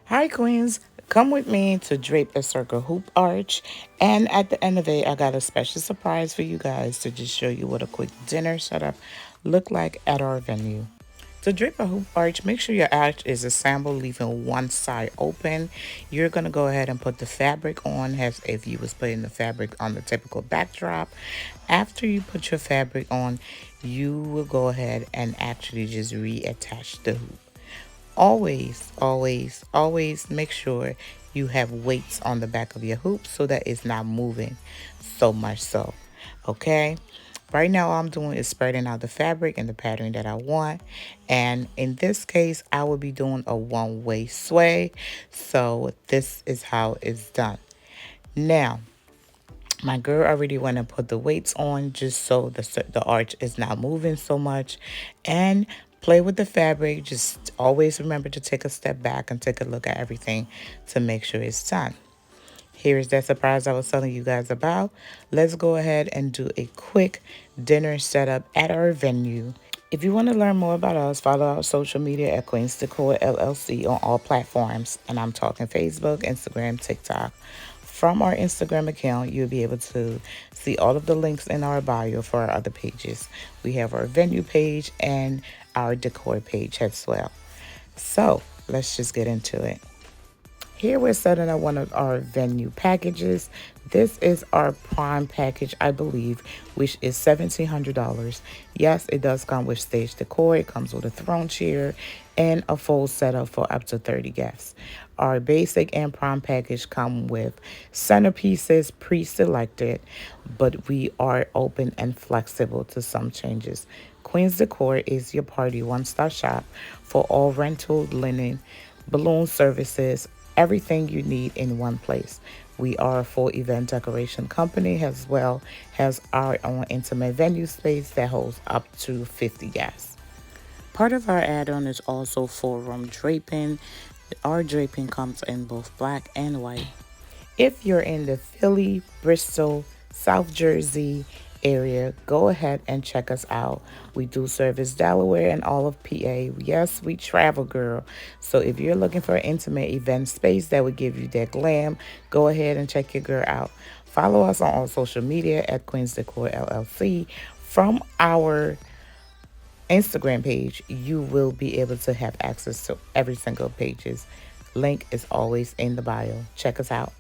Hi, Queens. Come with me to drape a circle hoop arch. And at the end of it, I got a special surprise for you guys to just show you what a quick dinner setup look like at our venue. To drape a hoop arch, make sure your arch is assembled, leaving one side open. You're gonna go ahead and put the fabric on as if you was putting the fabric on the typical backdrop. After you put your fabric on, you will go ahead and actually just reattach the hoop. Always make sure you have weights on the back of your hoop so that it's not moving so much so. Okay? Right now, all I'm doing is spreading out the fabric in the pattern that I want. And in this case, I will be doing a one-way sway. So this is how it's done. Now, my girl already went and put the weights on just so the arch is not moving so much. And play with the fabric. Just always remember to take a step back and take a look at everything to make sure it's done. Here's that surprise I was telling you guys about. Let's go ahead and do a quick dinner setup at our venue. If you want to learn more about us, follow our social media at Queens Decor LLC on all platforms. And I'm talking Facebook, Instagram, TikTok. From our Instagram account, you'll be able to see all of the links in our bio for our other pages. We have our venue page and our decor page as well. So let's just get into it. Here we're setting up one of our venue packages. This is our prime package, I believe, which is $1,700. Yes, it does come with stage decor. It comes with a throne chair and a full setup for up to 30 guests. Our basic and prime package come with centerpieces pre-selected, but we are open and flexible to some changes. Queens Decor is your party one-stop shop for all rental, linen, balloon services, everything you need in one place. We are a full event decoration company as well as our own intimate venue space that holds up to 50 guests. Part of our add-on is also four-room draping. Our draping comes in both black and white. If you're in the Philly, Bristol, South Jersey area, go ahead and check us out. We do service Delaware and all of PA. Yes, we travel, girl. So if you're looking for an intimate event space that would give you that glam, go ahead and check your girl out. Follow us on all social media at Queens Decor LLC. From our Instagram page, you will be able to have access to every single pages. Link is always in the bio. Check us out.